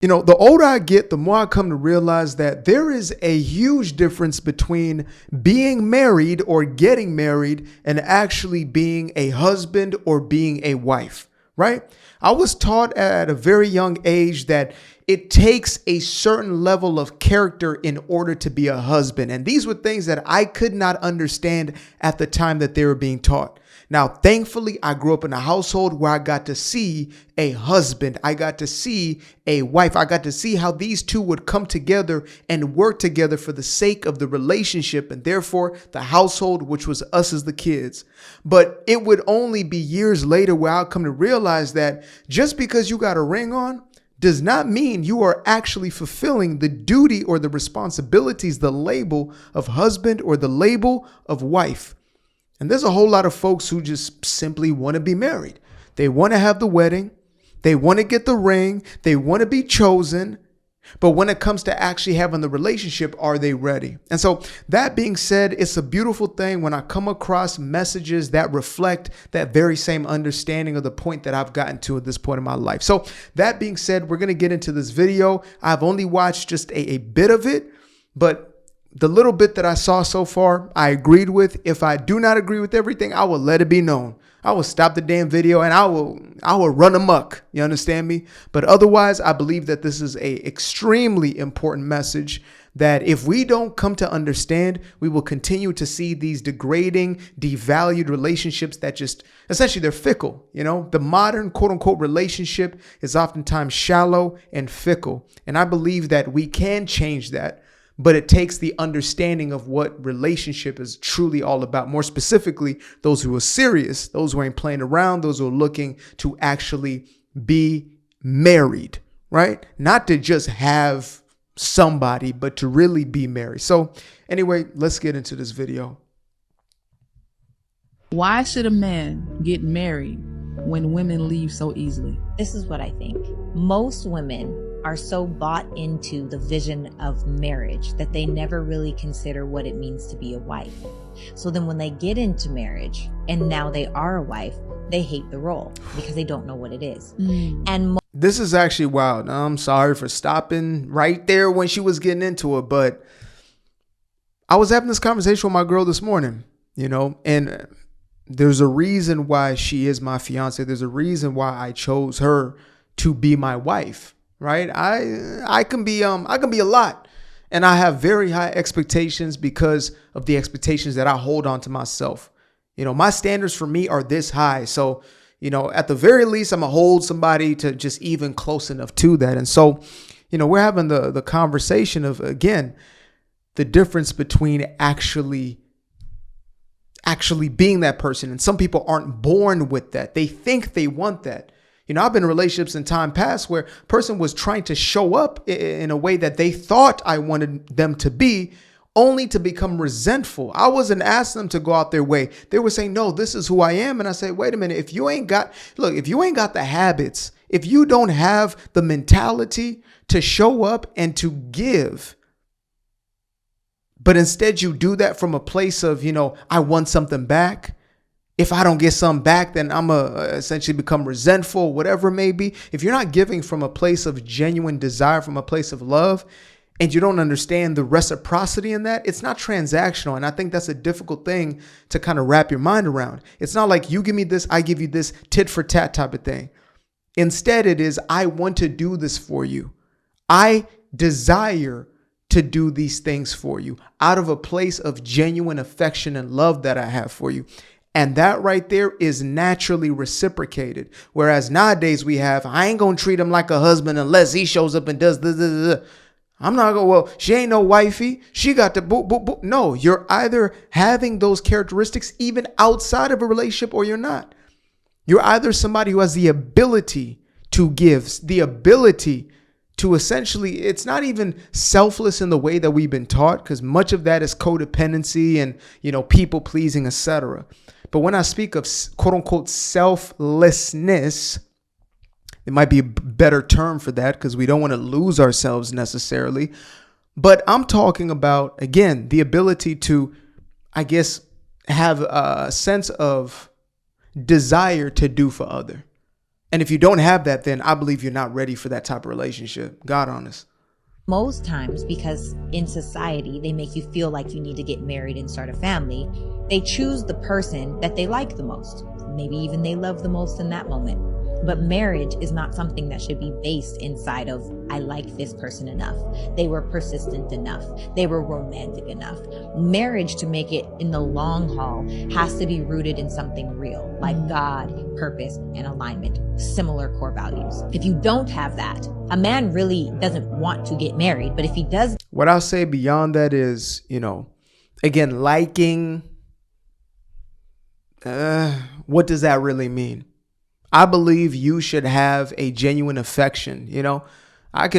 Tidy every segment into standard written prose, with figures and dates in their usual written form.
The older I get, the more I come to realize that there is a huge difference between being married or getting married and actually being a husband or being a wife, right? I was taught at a very young age that it takes a certain level of character in order to be a husband. And these were things that I could not understand at the time that they were being taught. Now, thankfully, I grew up in a household where I got to see a husband. I got to see a wife. I got to see how these two would come together and work together for the sake of the relationship and therefore the household, which was us as the kids. But it would only be years later where I'll come to realize that just because you got a ring on does not mean you are actually fulfilling the duty or the responsibilities, the label of husband or the label of wife. And there's a whole lot of folks who just simply want to be married. They want to have the wedding. They want to get the ring. They want to be chosen. But when it comes to actually having the relationship, are they ready? And so that being said, it's a beautiful thing when I come across messages that reflect that very same understanding of the point that I've gotten to at this point in my life. So that being said, we're going to get into this video. I've only watched just a bit of it, but the little bit that I saw so far, I agreed with. If I do not agree with everything, I will let it be known. I will stop the damn video and I will run amok. You understand me? But otherwise, I believe that this is a extremely important message that if we don't come to understand, we will continue to see these degrading, devalued relationships that just essentially they're fickle. The modern quote unquote relationship is oftentimes shallow and fickle. And I believe that we can change that. But it takes the understanding of what relationship is truly all about. More specifically, those who are serious, those who ain't playing around, those who are looking to actually be married, right? Not to just have somebody, but to really be married. So anyway, let's get into this video. Why should a man get married when women leave so easily? This is what I think. Most women are so bought into the vision of marriage that they never really consider what it means to be a wife. So then when they get into marriage and now they are a wife, they hate the role because they don't know what it is. And this is actually wild. I'm sorry for stopping right there when she was getting into it, but I was having this conversation with my girl this morning, and there's a reason why she is my fiance. There's a reason why I chose her to be my wife. Right. I can be a lot, and I have very high expectations because of the expectations that I hold on to myself. My standards for me are this high. So, at the very least, I'm going to hold somebody to just even close enough to that. And so, we're having the conversation of, again, the difference between actually being that person. And some people aren't born with that. They think they want that. I've been in relationships in time past where a person was trying to show up in a way that they thought I wanted them to be, only to become resentful. I wasn't asking them to go out their way. They were saying, no, this is who I am. And I say, wait a minute, if you ain't got the habits, if you don't have the mentality to show up and to give, but instead you do that from a place of, I want something back. If I don't get something back, then I'm going to essentially become resentful, whatever it may be. If you're not giving from a place of genuine desire, from a place of love, and you don't understand the reciprocity in that, it's not transactional. And I think that's a difficult thing to kind of wrap your mind around. It's not like you give me this, I give you this, tit for tat type of thing. Instead, it is, I want to do this for you. I desire to do these things for you out of a place of genuine affection and love that I have for you. And that right there is naturally reciprocated. Whereas nowadays we have, I ain't going to treat him like a husband unless he shows up and does this. I'm not going, well, she ain't no wifey. She got the boo, boo, boo. No, you're either having those characteristics even outside of a relationship or you're not. You're either somebody who has the ability to give, the ability to essentially, it's not even selfless in the way that we've been taught, because much of that is codependency and, people pleasing, etc. But when I speak of quote unquote selflessness, it might be a better term for that because we don't want to lose ourselves necessarily. But I'm talking about, again, the ability to, I guess, have a sense of desire to do for other. And if you don't have that, then I believe you're not ready for that type of relationship. God honest. Most times, because in society, they make you feel like you need to get married and start a family, they choose the person that they like the most. Maybe even they love the most in that moment. But marriage is not something that should be based inside of, I like this person enough. They were persistent enough. They were romantic enough. Marriage, to make it in the long haul, has to be rooted in something real, like God, purpose, and alignment, similar core values. If you don't have that, a man really doesn't want to get married. But if he does, what I'll say beyond that is, again, liking, what does that really mean? I believe you should have a genuine affection. I'm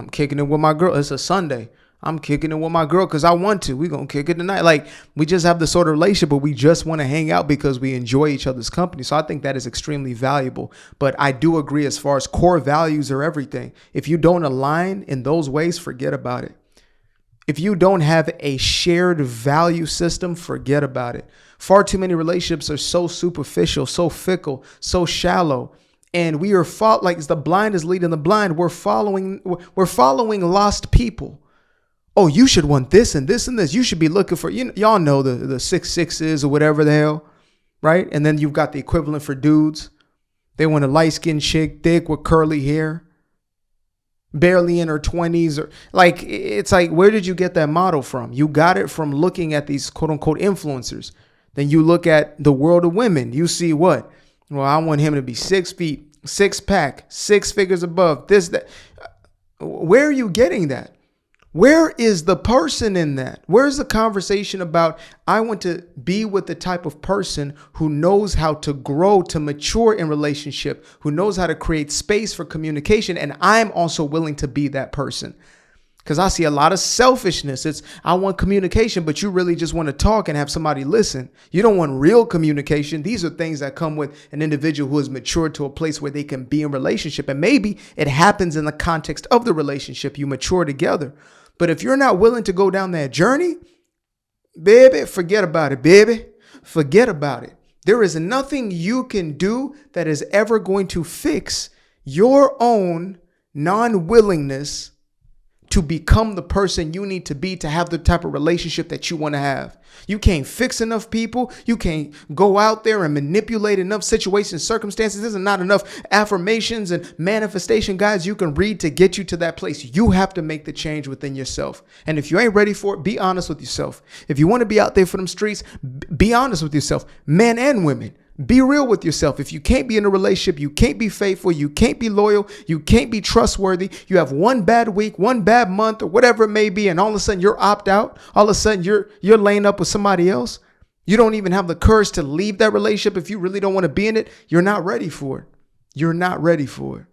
kicking it with my girl. It's a Sunday. I'm kicking it with my girl because I want to. We're going to kick it tonight. Like, we just have the sort of relationship, but we just want to hang out because we enjoy each other's company. So I think that is extremely valuable. But I do agree, as far as core values are everything. If you don't align in those ways, forget about it. If you don't have a shared value system, forget about it. Far too many relationships are so superficial, so fickle, so shallow. And we are like the blind is leading the blind. We're following lost people. Oh, you should want this and this and this. You should be looking for, y'all know the 6'6" or whatever the hell, right? And then you've got the equivalent for dudes. They want a light-skinned chick, thick with curly hair, barely in her 20s, or like, it's like, where did you get that model from? You got it from looking at these quote unquote influencers. Then you look at the world of women. You see what? Well, I want him to be 6 feet, 6-pack, 6 figures above this, that. Where are you getting that? Where is the person in that? Where's the conversation about, I want to be with the type of person who knows how to grow, to mature in relationship, who knows how to create space for communication. And I'm also willing to be that person. Because I see a lot of selfishness. It's, I want communication, but you really just want to talk and have somebody listen. You don't want real communication. These are things that come with an individual who has matured to a place where they can be in relationship. And maybe it happens in the context of the relationship. You mature together. But if you're not willing to go down that journey, baby, forget about it, baby. Forget about it. There is nothing you can do that is ever going to fix your own non-willingness to become the person you need to be to have the type of relationship that you want to have. You can't fix enough people. You can't go out there and manipulate enough situations, circumstances. There's not enough affirmations and manifestation guides you can read to get you to that place. You have to make the change within yourself. And if you ain't ready for it, be honest with yourself. If you want to be out there for them streets, be honest with yourself, men and women. Be real with yourself. If you can't be in a relationship, you can't be faithful, you can't be loyal, you can't be trustworthy, you have one bad week, one bad month, or whatever it may be, and all of a sudden you're opt out, all of a sudden you're laying up with somebody else. You don't even have the courage to leave that relationship if you really don't want to be in it. You're not ready for it. You're not ready for it.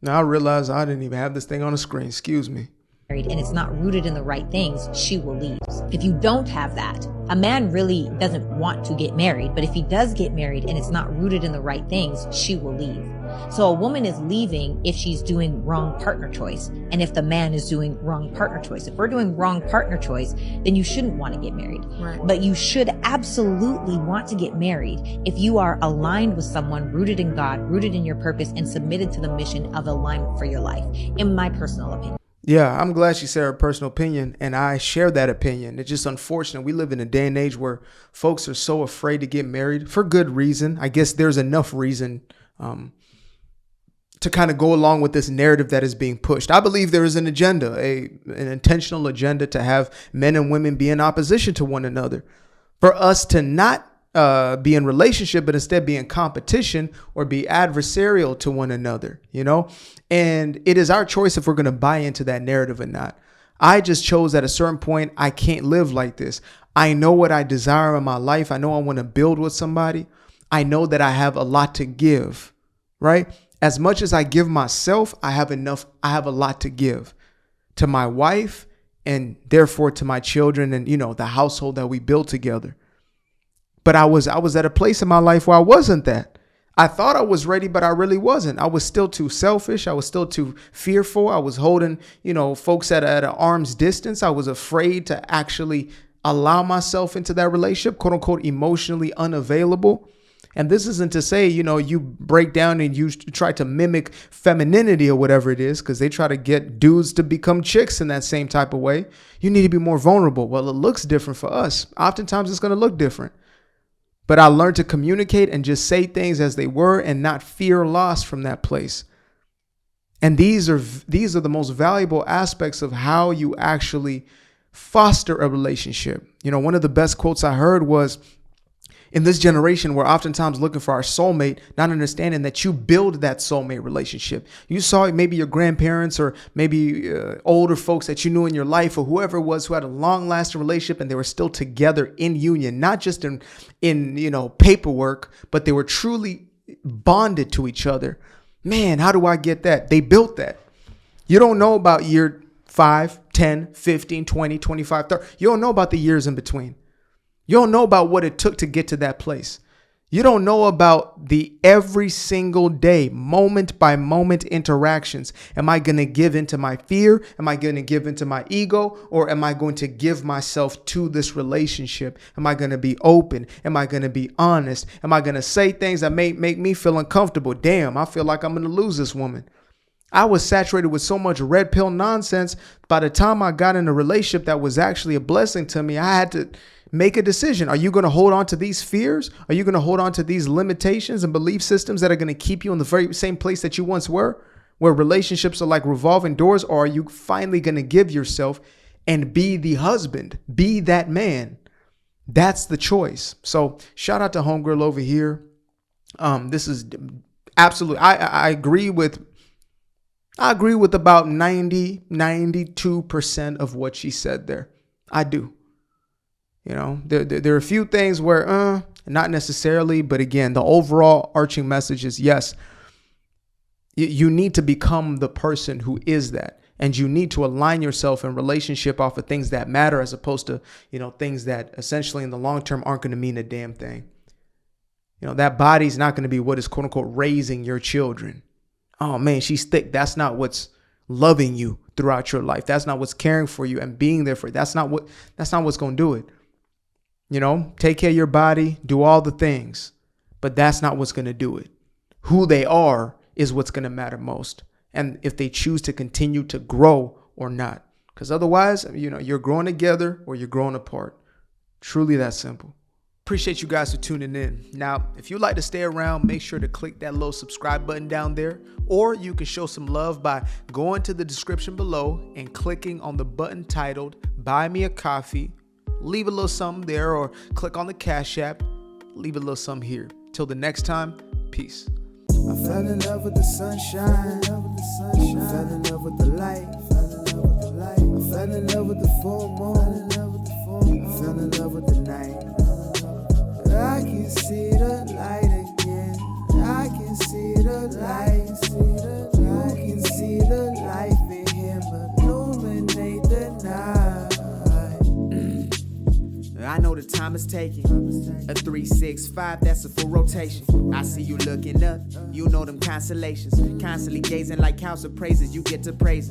Now I realize I didn't even have this thing on the screen. Excuse me. And it's not rooted in the right things, she will leave. If you don't have that, a man really doesn't want to get married, but if he does get married and it's not rooted in the right things, she will leave. So a woman is leaving if she's doing wrong partner choice, and if the man is doing wrong partner choice. If we're doing wrong partner choice, then you shouldn't want to get married. Right. But you should absolutely want to get married if you are aligned with someone rooted in God, rooted in your purpose, and submitted to the mission of alignment for your life, in my personal opinion. Yeah, I'm glad she said her personal opinion, and I share that opinion. It's just unfortunate. We live in a day and age where folks are so afraid to get married for good reason. I guess there's enough reason to kind of go along with this narrative that is being pushed. I believe there is an agenda, an intentional agenda to have men and women be in opposition to one another, for us to not be in relationship, but instead be in competition or be adversarial to one another, and it is our choice if we're going to buy into that narrative or not. I just chose at a certain point, I can't live like this. I know what I desire in my life. I know I want to build with somebody. I know that I have a lot to give, right? As much as I give myself, I have a lot to give to my wife and therefore to my children and, the household that we build together. But I was at a place in my life where I wasn't that. I thought I was ready, but I really wasn't. I was still too selfish. I was still too fearful. I was holding, folks at an arm's distance. I was afraid to actually allow myself into that relationship, quote unquote, emotionally unavailable. And this isn't to say, you break down and you try to mimic femininity or whatever it is, because they try to get dudes to become chicks in that same type of way. You need to be more vulnerable. Well, it looks different for us. Oftentimes it's going to look different. But I learned to communicate and just say things as they were and not fear loss from that place. And these are the most valuable aspects of how you actually foster a relationship. One of the best quotes I heard was, in this generation, we're oftentimes looking for our soulmate, not understanding that you build that soulmate relationship. You saw maybe your grandparents or maybe older folks that you knew in your life, or whoever it was who had a long-lasting relationship, and they were still together in union, not just in paperwork, but they were truly bonded to each other. Man, how do I get that? They built that. You don't know about year 5, 10, 15, 20, 25, 30. You don't know about the years in between. You don't know about what it took to get to that place. You don't know about the every single day, moment by moment interactions. Am I going to give into my fear? Am I going to give into my ego? Or am I going to give myself to this relationship? Am I going to be open? Am I going to be honest? Am I going to say things that may make me feel uncomfortable? Damn, I feel like I'm going to lose this woman. I was saturated with so much red pill nonsense. By the time I got in a relationship that was actually a blessing to me, I had to make a decision. Are you going to hold on to these fears? Are you going to hold on to these limitations and belief systems that are going to keep you in the very same place that you once were, where relationships are like revolving doors? Or are you finally going to give yourself and be the husband, be that man? That's the choice. So shout out to Homegirl over here. This is absolutely, I agree with about 92% of what she said there. I do. There are a few things where, not necessarily, but again, the overall arching message is yes, you need to become the person who is that. And you need to align yourself in relationship off of things that matter, as opposed to, things that essentially in the long term aren't going to mean a damn thing. That body's not going to be what is quote unquote raising your children. Oh man, she's thick. That's not what's loving you throughout your life. That's not what's caring for you and being there for you. That's not what's going to do it. Take care of your body, do all the things, but that's not what's going to do it. Who they are is what's going to matter most. And if they choose to continue to grow or not, because otherwise, you're growing together or you're growing apart. Truly that simple. Appreciate you guys for tuning in. Now, if you'd like to stay around, make sure to click that little subscribe button down there, or you can show some love by going to the description below and clicking on the button titled Buy Me a Coffee. Leave a little something there, or click on the Cash App. Leave a little something here. Till the next time, peace. I fell in love with the sunshine. I fell in love with the light. I fell in love with the full moon. I fell in love with the night. I can see the light again. I can see the light. You can see the life in him illuminate the night. I know the time is taking. A 365, that's a full rotation. I see you looking up, you know them constellations. Constantly gazing like house of praises, you get to praising.